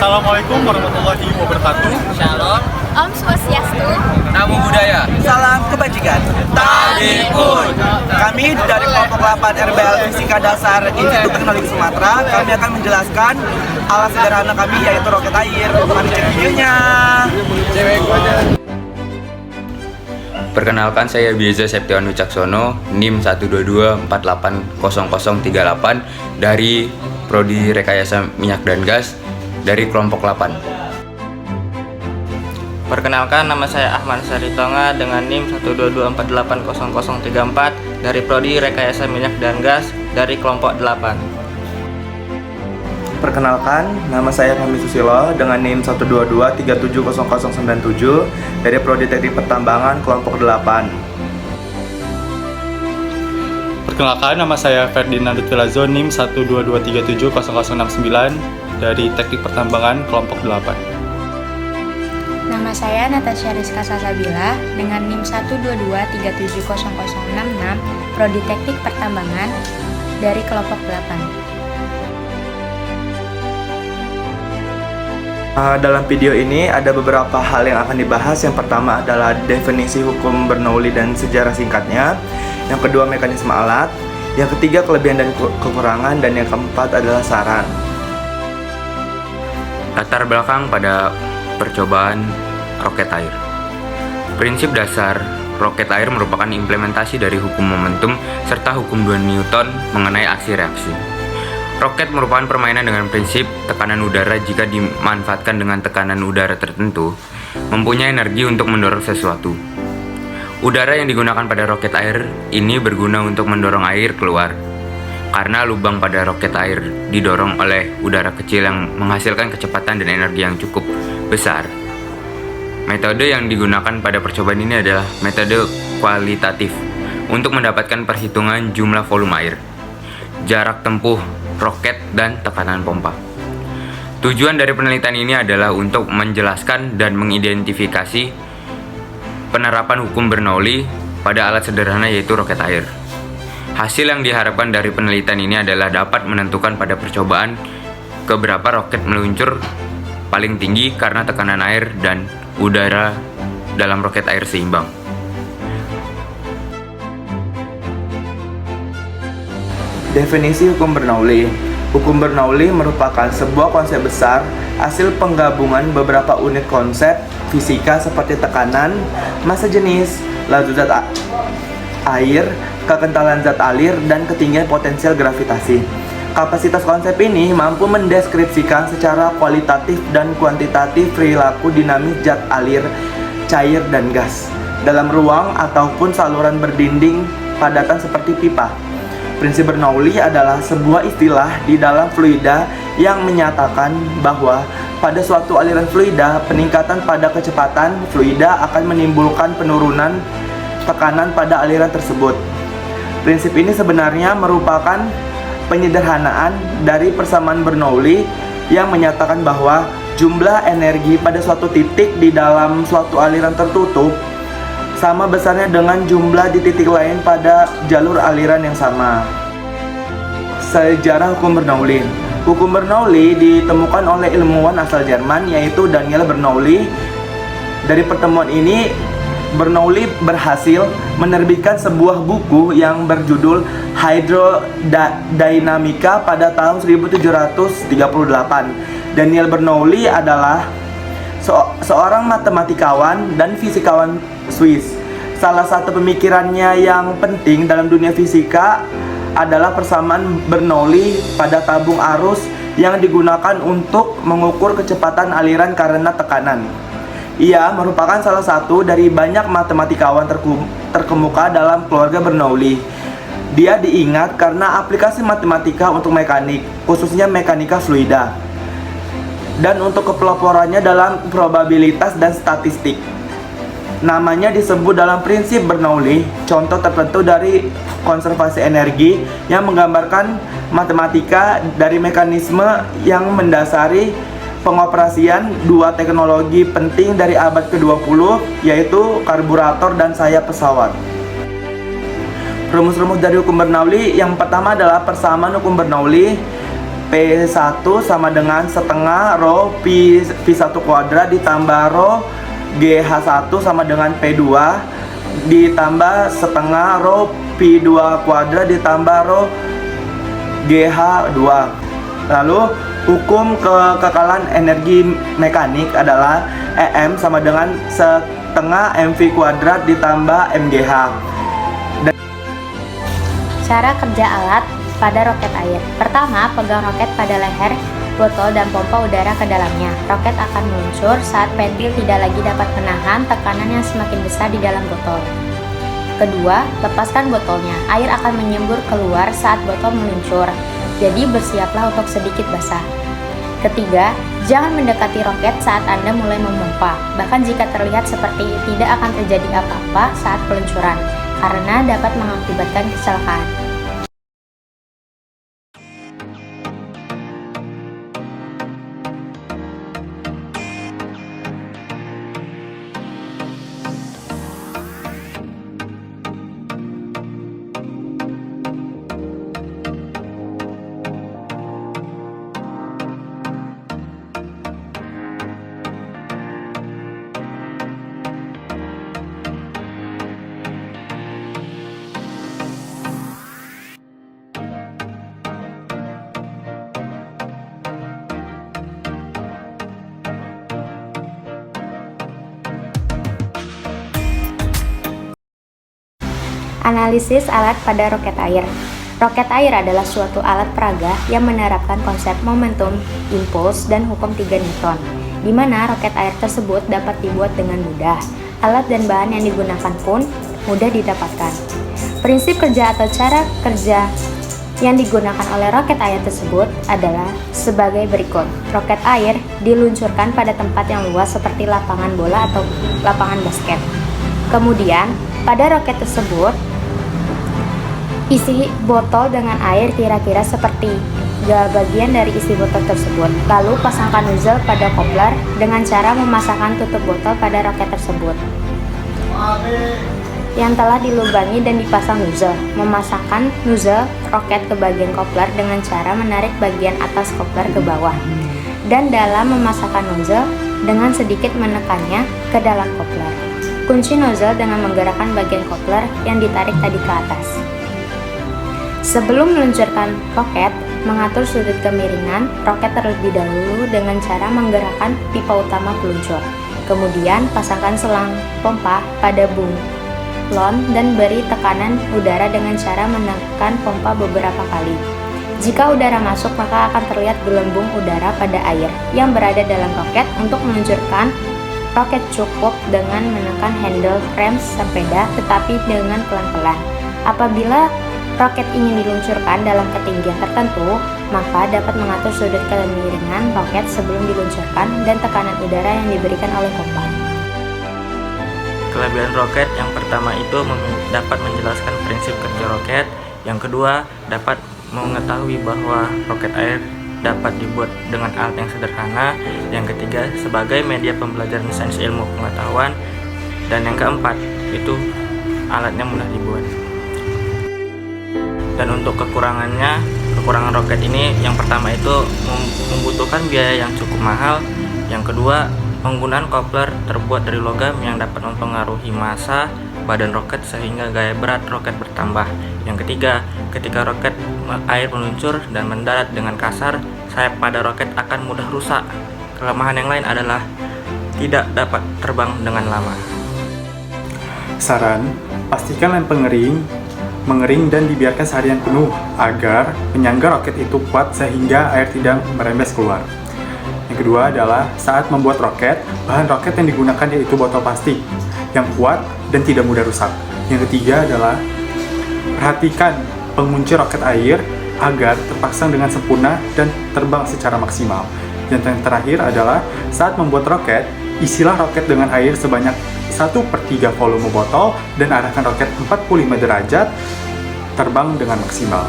Assalamualaikum warahmatullahi wabarakatuh. Shalom. Om Swastiastu. Namo Buddhaya. Salam kebajikan. Tadikun. Kami dari kelompok 8 RBL Fisika Dasar Institut Teknologi Sumatera. Kami akan menjelaskan alat sederhana kami yaitu roket air. Mari cek videonya. Perkenalkan, saya Bieza Septian Wicaksono, NIM 122480038 dari Prodi Rekayasa Minyak dan Gas dari kelompok 8. Perkenalkan, nama saya Ahmad Saritonga dengan NIM 122480034 dari Prodi Rekayasa Minyak dan Gas dari kelompok 8. Perkenalkan, nama saya Fahmi Susilo dengan NIM 122370097 dari Prodi Teknik Pertambangan kelompok 8. Perkenalkan, nama saya Ferdinand Dutwilazo, NIM 122370069 dari Teknik Pertambangan kelompok 8. Nama saya Natasha Rizka Salsabila dengan NIM 122370066 Prodi Teknik Pertambangan dari kelompok 8. Dalam video ini ada beberapa hal yang akan dibahas. Yang pertama adalah definisi hukum Bernoulli dan sejarah singkatnya. Yang kedua, mekanisme alat. Yang ketiga, kelebihan dan kekurangan. Dan yang keempat adalah saran. Latar belakang pada percobaan roket air. Prinsip dasar roket air merupakan implementasi dari hukum momentum serta hukum 2 Newton mengenai aksi reaksi. Roket merupakan permainan dengan prinsip tekanan udara. Jika dimanfaatkan dengan tekanan udara tertentu, mempunyai energi untuk mendorong sesuatu. Udara yang digunakan pada roket air ini berguna untuk mendorong air keluar, karena lubang pada roket air didorong oleh udara kecil yang menghasilkan kecepatan dan energi yang cukup besar. Metode yang digunakan pada percobaan ini adalah metode kualitatif untuk mendapatkan perhitungan jumlah volume air, jarak tempuh roket, dan tekanan pompa. Tujuan dari penelitian ini adalah untuk menjelaskan dan mengidentifikasi penerapan hukum Bernoulli pada alat sederhana yaitu roket air. Hasil yang diharapkan dari penelitian ini adalah dapat menentukan pada percobaan keberapa roket meluncur paling tinggi karena tekanan air dan udara dalam roket air seimbang. Definisi hukum Bernoulli. Hukum Bernoulli merupakan sebuah konsep besar hasil penggabungan beberapa unit konsep fisika seperti tekanan, massa jenis, laju zat air, kekentalan zat alir, dan ketinggian potensial gravitasi. Kapasitas konsep ini mampu mendeskripsikan secara kualitatif dan kuantitatif perilaku dinamis zat alir, cair, dan gas dalam ruang ataupun saluran berdinding padatan seperti pipa. Prinsip Bernoulli adalah sebuah istilah di dalam fluida yang menyatakan bahwa pada suatu aliran fluida, peningkatan pada kecepatan fluida akan menimbulkan penurunan tekanan pada aliran tersebut. Prinsip ini sebenarnya merupakan penyederhanaan dari persamaan Bernoulli yang menyatakan bahwa jumlah energi pada suatu titik di dalam suatu aliran tertutup sama besarnya dengan jumlah di titik lain pada jalur aliran yang sama. Sejarah hukum Bernoulli. Hukum Bernoulli ditemukan oleh ilmuwan asal Jerman yaitu Daniel Bernoulli. Dari pertemuan ini, Bernoulli berhasil menerbitkan sebuah buku yang berjudul Hydrodynamica pada tahun 1738. Daniel Bernoulli adalah seorang matematikawan dan fisikawan Swiss. Salah satu pemikirannya yang penting dalam dunia fisika adalah persamaan Bernoulli pada tabung arus yang digunakan untuk mengukur kecepatan aliran karena tekanan. Ia merupakan salah satu dari banyak matematikawan terkemuka dalam keluarga Bernoulli. Dia diingat karena aplikasi matematika untuk mekanik, khususnya mekanika fluida, dan untuk kepeloporannya dalam probabilitas dan statistik. Namanya disebut dalam prinsip Bernoulli, contoh tertentu dari konservasi energi yang menggambarkan matematika dari mekanisme yang mendasari pengoperasian dua teknologi penting dari abad ke-20, yaitu karburator dan sayap pesawat. Rumus-rumus dari hukum Bernoulli yang pertama adalah persamaan hukum Bernoulli P1 sama dengan setengah rho P1 kuadrat ditambah rho GH1 sama dengan P2 ditambah setengah rho P2 kuadrat ditambah rho GH2. Lalu hukum kekekalan energi mekanik adalah EM sama dengan setengah MV kuadrat ditambah MGH. Cara kerja alat pada roket air. Pertama, pegang roket pada leher botol dan pompa udara ke dalamnya. Roket akan meluncur saat ventil tidak lagi dapat menahan tekanan yang semakin besar di dalam botol. Kedua, lepaskan botolnya. Air akan menyembur keluar saat botol meluncur. Jadi bersiaplah untuk sedikit basah. Ketiga, jangan mendekati roket saat Anda mulai memompa. Bahkan jika terlihat seperti tidak akan terjadi apa-apa saat peluncuran, karena dapat mengakibatkan kecelakaan. Analisis alat pada roket air. Roket air adalah suatu alat peraga yang menerapkan konsep momentum, impuls, dan hukum 3 Newton, di mana roket air tersebut dapat dibuat dengan mudah. Alat dan bahan yang digunakan pun mudah didapatkan. Prinsip kerja atau cara kerja yang digunakan oleh roket air tersebut adalah sebagai berikut. Roket air diluncurkan pada tempat yang luas seperti lapangan bola atau lapangan basket. Kemudian, pada roket tersebut, isi botol dengan air kira-kira seperti bagian dari isi botol tersebut. Lalu pasangkan nozzle pada kopler dengan cara memasangkan tutup botol pada roket tersebut yang telah dilubangi dan dipasang nozzle. Memasangkan nozzle roket ke bagian kopler dengan cara menarik bagian atas kopler ke bawah. Dan dalam memasangkan nozzle dengan sedikit menekannya ke dalam kopler. Kunci nozzle dengan menggerakkan bagian kopler yang ditarik tadi ke atas. Sebelum meluncurkan roket, mengatur sudut kemiringan roket terlebih dahulu dengan cara menggerakkan pipa utama peluncur. Kemudian pasangkan selang pompa pada bunglon dan beri tekanan udara dengan cara menekan pompa beberapa kali. Jika udara masuk, maka akan terlihat gelembung udara pada air yang berada dalam roket. Untuk meluncurkan roket cukup dengan menekan handle rem sepeda, tetapi dengan pelan-pelan. Apabila roket ingin diluncurkan dalam ketinggian tertentu, maka dapat mengatur sudut kemiringan roket sebelum diluncurkan dan tekanan udara yang diberikan oleh pompa. Kelebihan roket yang pertama itu dapat menjelaskan prinsip kerja roket. Yang kedua, dapat mengetahui bahwa roket air dapat dibuat dengan alat yang sederhana. Yang ketiga, sebagai media pembelajaran sains ilmu pengetahuan. Dan yang keempat, itu alatnya mudah dibuat. Dan untuk kekurangan roket ini, yang pertama itu membutuhkan biaya yang cukup mahal. Yang kedua, penggunaan kopler terbuat dari logam yang dapat mempengaruhi massa badan roket sehingga gaya berat roket bertambah. Yang ketiga, ketika roket air meluncur dan mendarat dengan kasar, sayap pada roket akan mudah rusak. Kelemahan yang lain adalah tidak dapat terbang dengan lama. Saran, pastikan lem mengering dan dibiarkan seharian penuh agar penyangga roket itu kuat sehingga air tidak merembes keluar. Yang kedua adalah saat membuat roket, bahan roket yang digunakan yaitu botol plastik yang kuat dan tidak mudah rusak. Yang ketiga adalah perhatikan pengunci roket air agar terpasang dengan sempurna dan terbang secara maksimal. Dan yang terakhir adalah saat membuat roket, isilah roket dengan air sebanyak 1/3 volume botol dan arahkan roket 45 derajat terbang dengan maksimal.